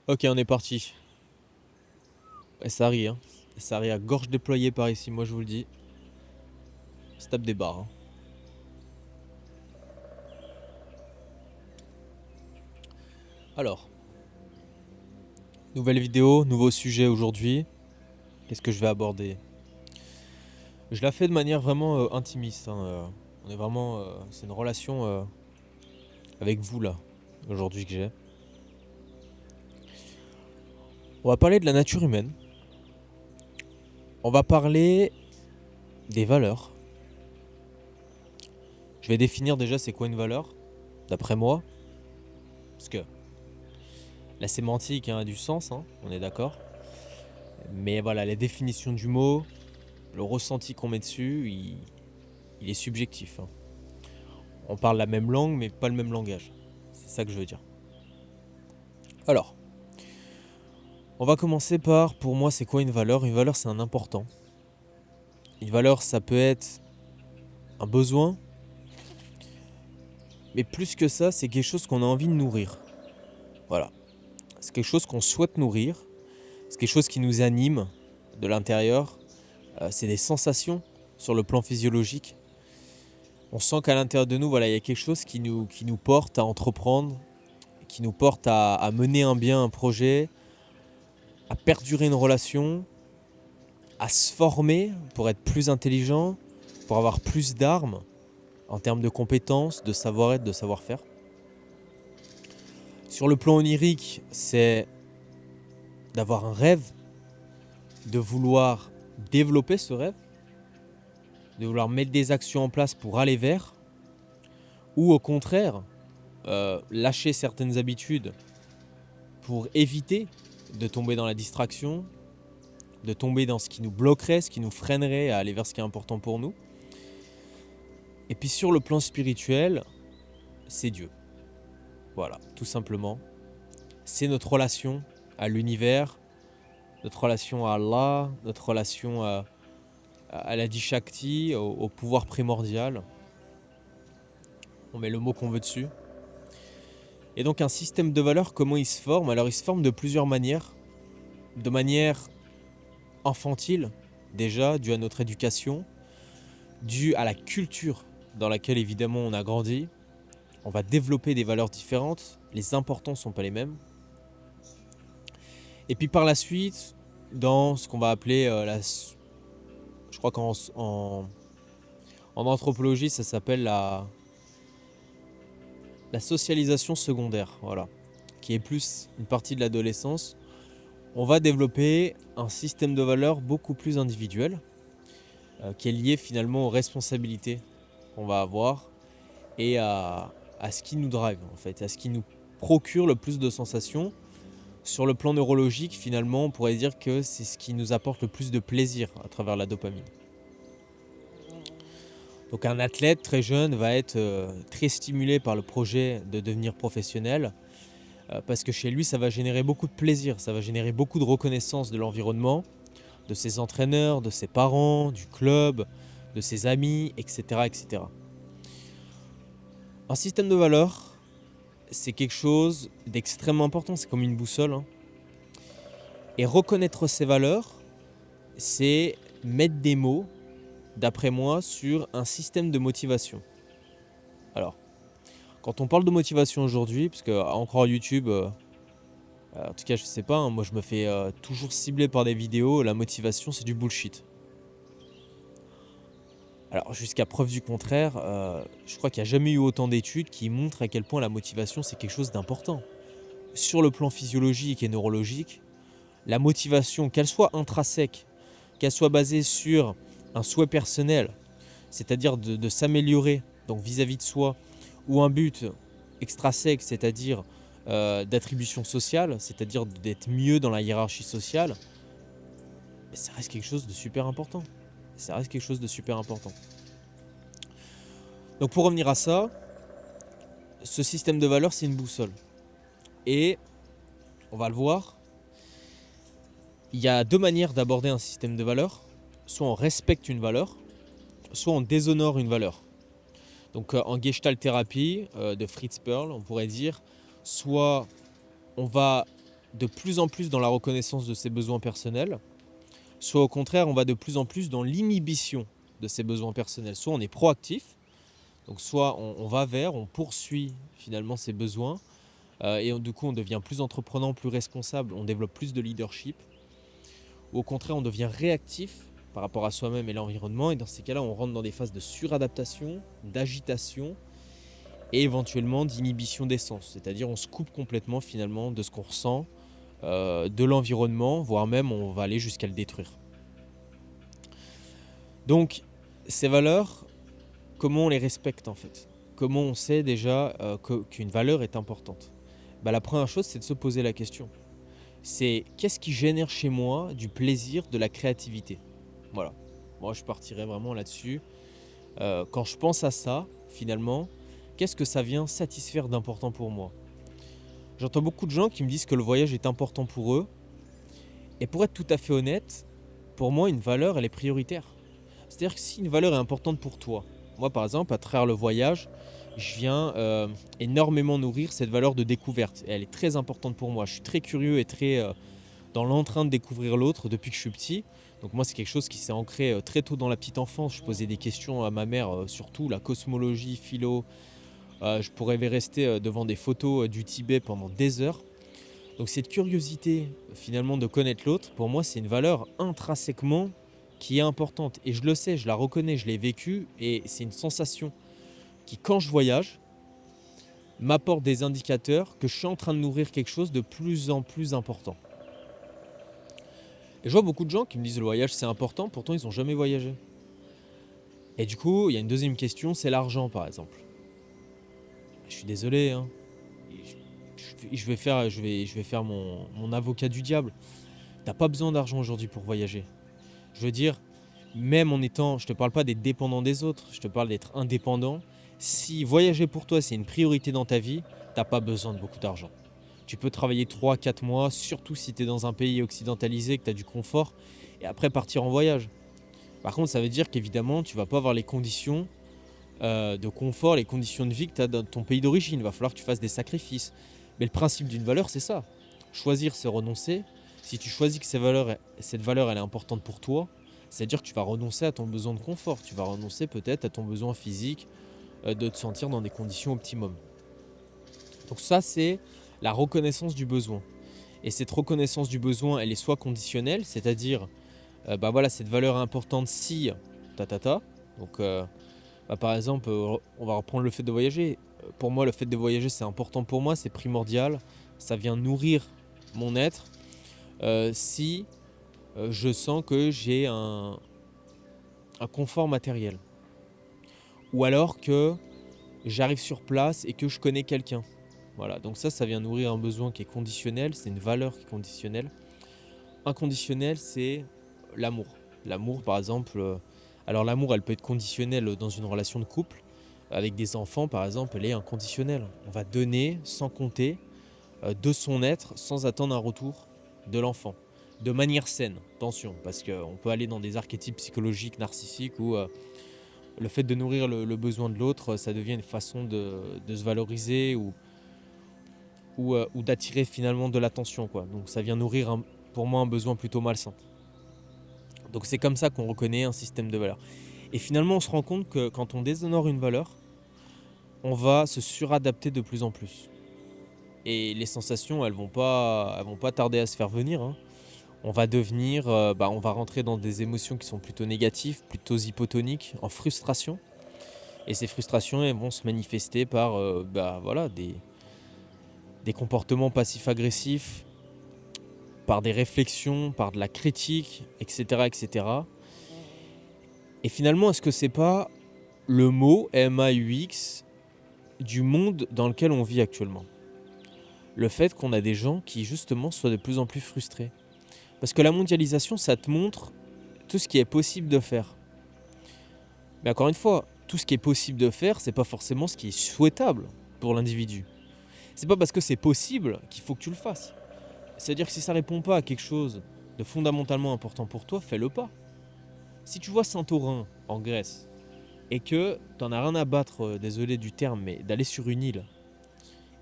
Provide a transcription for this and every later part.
Ok, on est parti. Et ça rit, hein. Ça rit à gorge déployée par ici, moi je vous le dis. Ça tape des barres, hein. Alors, nouvelle vidéo, nouveau sujet aujourd'hui. Qu'est-ce que je vais aborder? Je la fais de manière vraiment intimiste, hein. On est vraiment. C'est une relation avec vous là, aujourd'hui que j'ai. On va parler de la nature humaine. On va parler des valeurs. Je vais définir déjà c'est quoi une valeur, d'après moi. Parce que la sémantique a du sens, hein, on est d'accord. Mais voilà, la définition du mot, le ressenti qu'on met dessus, il est subjectif, hein. On parle la même langue, mais pas le même langage. C'est ça que je veux dire. Alors, on va commencer par, pour moi, c'est quoi une valeur? Une valeur, c'est un important. Une valeur, ça peut être un besoin, mais plus que ça, c'est quelque chose qu'on a envie de nourrir. Voilà. C'est quelque chose qu'on souhaite nourrir. C'est quelque chose qui nous anime de l'intérieur. C'est des sensations sur le plan physiologique. On sent qu'à l'intérieur de nous, voilà, il y a quelque chose qui nous porte à entreprendre, qui nous porte à mener un bien, un projet, à perdurer une relation, à se former pour être plus intelligent, pour avoir plus d'armes en termes de compétences, de savoir-être, de savoir-faire. Sur le plan onirique, c'est d'avoir un rêve, de vouloir développer ce rêve, de vouloir mettre des actions en place pour aller vers, ou au contraire, lâcher certaines habitudes pour éviter de tomber dans la distraction, de tomber dans ce qui nous bloquerait, ce qui nous freinerait à aller vers ce qui est important pour nous. Et puis sur le plan spirituel, c'est Dieu. Voilà, tout simplement. C'est notre relation à l'univers, notre relation à Allah, notre relation à l'Adi Shakti, au pouvoir primordial. On met le mot qu'on veut dessus. Et donc un système de valeurs, comment il se forme? Alors il se forme de plusieurs manières. De manière infantile, déjà, dû à notre éducation, dû à la culture dans laquelle évidemment on a grandi. On va développer des valeurs différentes, les importances ne sont pas les mêmes. Et puis par la suite, dans ce qu'on va appeler je crois qu'en anthropologie, ça s'appelle la socialisation secondaire, voilà, qui est plus une partie de l'adolescence. On va développer un système de valeurs beaucoup plus individuel, qui est lié finalement aux responsabilités qu'on va avoir et à ce qui nous drive, en fait, à ce qui nous procure le plus de sensations. Sur le plan neurologique, finalement, on pourrait dire que c'est ce qui nous apporte le plus de plaisir à travers la dopamine. Donc un athlète très jeune va être très stimulé par le projet de devenir professionnel, parce que chez lui, ça va générer beaucoup de plaisir, ça va générer beaucoup de reconnaissance de l'environnement, de ses entraîneurs, de ses parents, du club, de ses amis, etc., etc. Un système de valeurs, c'est quelque chose d'extrêmement important, c'est comme une boussole, hein. Et reconnaître ces valeurs, c'est mettre des mots, d'après moi, sur un système de motivation. Alors, quand on parle de motivation aujourd'hui, parce que encore YouTube, en tout cas je sais pas, hein, moi je me fais toujours cibler par des vidéos, la motivation c'est du bullshit. Alors jusqu'à preuve du contraire, je crois qu'il n'y a jamais eu autant d'études qui montrent à quel point la motivation c'est quelque chose d'important. Sur le plan physiologique et neurologique, la motivation, qu'elle soit intrinsèque, qu'elle soit basée sur un souhait personnel, c'est-à-dire de s'améliorer donc vis-à-vis de soi, ou un but extrinsèque, c'est-à-dire d'attribution sociale, c'est-à-dire d'être mieux dans la hiérarchie sociale, ça reste quelque chose de super important. Ça reste quelque chose de super important. Donc pour revenir à ça, ce système de valeurs, c'est une boussole. Et on va le voir, il y a deux manières d'aborder un système de valeurs. Soit on respecte une valeur, soit on déshonore une valeur. Donc en Gestalt thérapie de Fritz Perls, on pourrait dire, soit on va de plus en plus dans la reconnaissance de ses besoins personnels, soit au contraire, on va de plus en plus dans l'inhibition de ses besoins personnels. Soit on est proactif, donc soit on va vers, on poursuit finalement ses besoins, du coup on devient plus entreprenant, plus responsable, on développe plus de leadership, ou au contraire on devient réactif par rapport à soi-même et l'environnement, et dans ces cas-là on rentre dans des phases de suradaptation, d'agitation, et éventuellement d'inhibition des sens, c'est-à-dire on se coupe complètement finalement de ce qu'on ressent, de l'environnement, voire même on va aller jusqu'à le détruire. Donc ces valeurs, comment on les respecte en fait? Comment on sait déjà qu'une valeur est importante? La première chose, c'est de se poser la question. C'est qu'est-ce qui génère chez moi du plaisir, de la créativité? Voilà. Moi, je partirais vraiment là-dessus. Quand je pense à ça, finalement, qu'est-ce que ça vient satisfaire d'important pour moi? J'entends beaucoup de gens qui me disent que le voyage est important pour eux. Et pour être tout à fait honnête, pour moi, une valeur, elle est prioritaire. C'est-à-dire que si une valeur est importante pour toi, moi par exemple, à travers le voyage, je viens énormément nourrir cette valeur de découverte. Et elle est très importante pour moi. Je suis très curieux et très dans l'entrain de découvrir l'autre depuis que je suis petit. Donc moi, c'est quelque chose qui s'est ancré très tôt dans la petite enfance. Je posais des questions à ma mère, surtout la cosmologie, philo. Je pourrais rester devant des photos du Tibet pendant des heures. Donc cette curiosité finalement de connaître l'autre, pour moi, c'est une valeur intrinsèquement qui est importante. Et je le sais, je la reconnais, je l'ai vécue, et c'est une sensation qui, quand je voyage, m'apporte des indicateurs que je suis en train de nourrir quelque chose de plus en plus important. Et je vois beaucoup de gens qui me disent le voyage c'est important, pourtant ils n'ont jamais voyagé. Et du coup, il y a une deuxième question, c'est l'argent par exemple. Je suis désolé, hein. Je vais faire mon avocat du diable. T'as pas besoin d'argent aujourd'hui pour voyager. Je veux dire, même en étant, je te parle pas d'être dépendant des autres, je te parle d'être indépendant. Si voyager pour toi c'est une priorité dans ta vie, t'as pas besoin de beaucoup d'argent. Tu peux travailler 3-4 mois, surtout si tu es dans un pays occidentalisé, que tu as du confort, et après partir en voyage. Par contre, ça veut dire qu'évidemment, tu vas pas avoir les conditions de confort, les conditions de vie que tu as dans ton pays d'origine. Il va falloir que tu fasses des sacrifices. Mais le principe d'une valeur, c'est ça. Choisir, c'est renoncer. Si tu choisis que cette valeur elle est importante pour toi, c'est-à-dire que tu vas renoncer à ton besoin de confort. Tu vas renoncer peut-être à ton besoin physique de te sentir dans des conditions optimum. Donc ça, c'est la reconnaissance du besoin. Et cette reconnaissance du besoin, elle est soit conditionnelle, c'est-à-dire, voilà, cette valeur est importante si, Donc, par exemple, on va reprendre le fait de voyager. Pour moi, le fait de voyager, c'est important pour moi, c'est primordial. Ça vient nourrir mon être. Si je sens que j'ai un confort matériel. Ou alors que j'arrive sur place et que je connais quelqu'un. Voilà, donc ça vient nourrir un besoin qui est conditionnel, c'est une valeur qui est conditionnelle. Inconditionnel, c'est l'amour. L'amour, par exemple, alors l'amour, elle peut être conditionnelle dans une relation de couple. Avec des enfants, par exemple, elle est inconditionnelle. On va donner sans compter de son être, sans attendre un retour de l'enfant. De manière saine, attention, parce qu'on peut aller dans des archétypes psychologiques, narcissiques, où le fait de nourrir le besoin de l'autre, ça devient une façon de se valoriser ou d'attirer finalement de l'attention, quoi. Donc ça vient nourrir pour moi un besoin plutôt malsain. Donc c'est comme ça qu'on reconnaît un système de valeurs. Et finalement on se rend compte que quand on déshonore une valeur, on va se suradapter de plus en plus. Et les sensations, elles vont pas tarder à se faire venir, hein. On va devenir, on va rentrer dans des émotions qui sont plutôt négatives, plutôt hypotoniques, en frustration. Et ces frustrations, elles vont se manifester par des comportements passifs-agressifs, par des réflexions, par de la critique, etc., etc. Et finalement, est-ce que c'est pas le mot MAUX du monde dans lequel on vit actuellement? Le fait qu'on a des gens qui justement soient de plus en plus frustrés. Parce que la mondialisation, ça te montre tout ce qui est possible de faire. Mais encore une fois, tout ce qui est possible de faire, c'est pas forcément ce qui est souhaitable pour l'individu. C'est pas parce que c'est possible qu'il faut que tu le fasses. C'est-à-dire que si ça répond pas à quelque chose de fondamentalement important pour toi, fais-le pas. Si tu vois Santorin en Grèce et que t'en as rien à battre, désolé du terme, mais d'aller sur une île,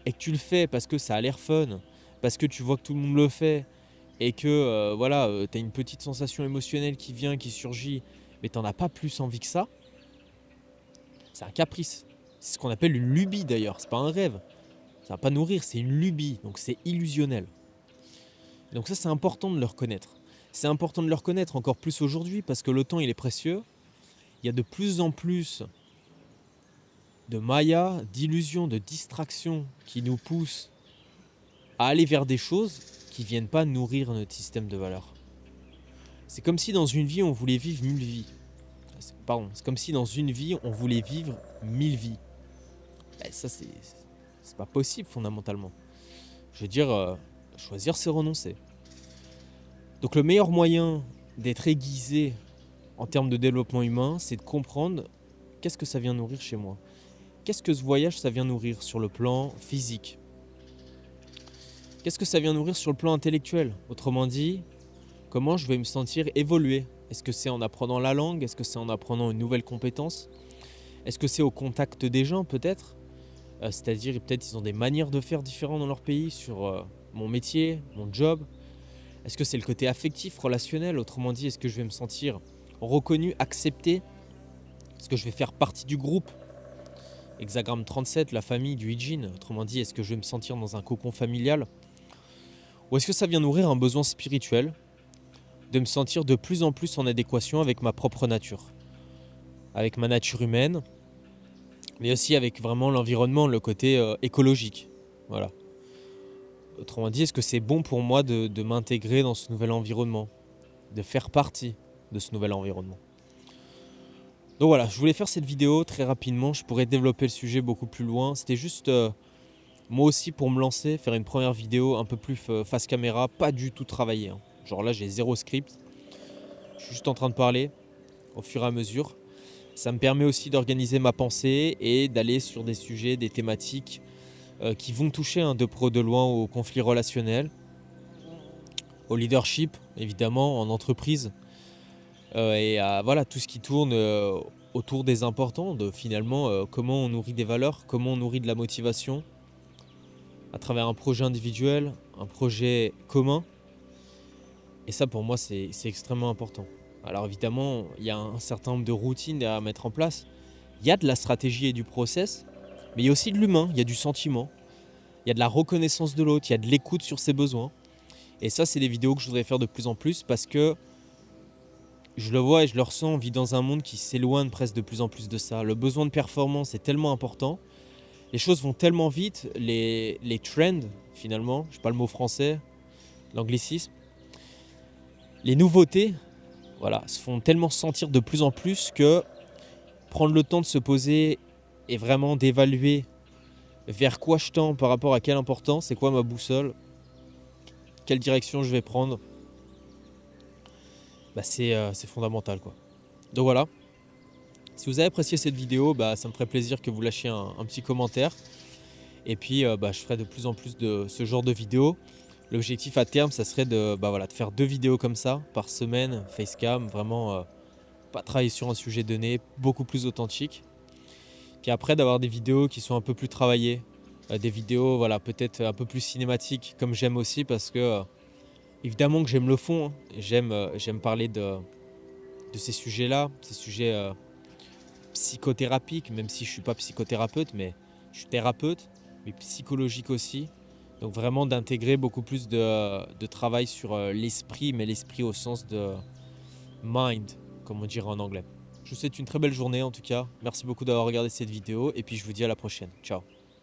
et que tu le fais parce que ça a l'air fun, parce que tu vois que tout le monde le fait et que voilà, tu as une petite sensation émotionnelle qui vient, qui surgit, mais tu n'en as pas plus envie que ça, c'est un caprice. C'est ce qu'on appelle une lubie d'ailleurs, c'est pas un rêve. Ça va pas nourrir, c'est une lubie, donc c'est illusionnel. Donc ça, c'est important de le reconnaître. C'est important de le reconnaître encore plus aujourd'hui parce que le temps, il est précieux. Il y a de plus en plus de mayas, d'illusions, de distractions qui nous poussent à aller vers des choses qui ne viennent pas nourrir notre système de valeurs. C'est comme si dans une vie, on voulait vivre 1000 vies. C'est comme si dans une vie, on voulait vivre 1000 vies. Ben, ça, c'est pas possible fondamentalement. Je veux dire, choisir, c'est renoncer. Donc le meilleur moyen d'être aiguisé en termes de développement humain, c'est de comprendre qu'est-ce que ça vient nourrir chez moi. Qu'est-ce que ce voyage, ça vient nourrir sur le plan physique? Qu'est-ce que ça vient nourrir sur le plan intellectuel? Autrement dit, comment je vais me sentir évoluer? Est-ce que c'est en apprenant la langue? Est-ce que c'est en apprenant une nouvelle compétence? Est-ce que c'est au contact des gens peut-être? C'est-à-dire peut-être ils ont des manières de faire différentes dans leur pays sur mon métier, mon job. Est-ce que c'est le côté affectif, relationnel? Autrement dit, est-ce que je vais me sentir reconnu, accepté? Est-ce que je vais faire partie du groupe? Hexagramme 37, la famille du Hijin. Autrement dit, est-ce que je vais me sentir dans un cocon familial? Ou est-ce que ça vient nourrir un besoin spirituel de me sentir de plus en plus en adéquation avec ma propre nature, avec ma nature humaine, mais aussi avec vraiment l'environnement, le côté écologique. Voilà. Autrement dit, est-ce que c'est bon pour moi de m'intégrer dans ce nouvel environnement, de faire partie de ce nouvel environnement? Donc voilà, je voulais faire cette vidéo très rapidement, je pourrais développer le sujet beaucoup plus loin. C'était juste moi aussi pour me lancer, faire une première vidéo un peu plus face caméra, pas du tout travaillé. Hein. Genre là j'ai zéro script, je suis juste en train de parler au fur et à mesure. Ça me permet aussi d'organiser ma pensée et d'aller sur des sujets, des thématiques qui vont toucher de près ou de loin au conflit relationnel, au leadership évidemment, en entreprise. Et à voilà, tout ce qui tourne autour des importants, de finalement comment on nourrit des valeurs, comment on nourrit de la motivation à travers un projet individuel, un projet commun. Et ça pour moi c'est extrêmement important. Alors évidemment, il y a un certain nombre de routines à mettre en place. Il y a de la stratégie et du process, mais il y a aussi de l'humain, il y a du sentiment, il y a de la reconnaissance de l'autre, il y a de l'écoute sur ses besoins. Et ça, c'est des vidéos que je voudrais faire de plus en plus parce que je le vois et je le ressens, on vit dans un monde qui s'éloigne presque de plus en plus de ça. Le besoin de performance est tellement important. Les choses vont tellement vite, les trends finalement, je sais pas le mot français, l'anglicisme. Les nouveautés, voilà, se font tellement sentir de plus en plus que prendre le temps de se poser et vraiment d'évaluer vers quoi je tends par rapport à quelle importance, c'est quoi ma boussole, quelle direction je vais prendre, bah c'est fondamental quoi. Donc voilà. Si vous avez apprécié cette vidéo, ça me ferait plaisir que vous lâchiez un petit commentaire. Et puis je ferai de plus en plus de ce genre de vidéos. L'objectif à terme, ça serait de faire 2 vidéos comme ça par semaine, facecam, vraiment pas travailler sur un sujet donné, beaucoup plus authentique. Puis après d'avoir des vidéos qui sont un peu plus travaillées, des vidéos peut-être un peu plus cinématiques comme j'aime aussi parce que évidemment que j'aime le fond, hein. J'aime parler de ces sujets-là, ces sujets psychothérapiques, même si je ne suis pas psychothérapeute, mais je suis thérapeute, mais psychologique aussi. Donc vraiment d'intégrer beaucoup plus de travail sur l'esprit, mais l'esprit au sens de mind, comme on dirait en anglais. Je vous souhaite une très belle journée en tout cas. Merci beaucoup d'avoir regardé cette vidéo et puis je vous dis à la prochaine. Ciao.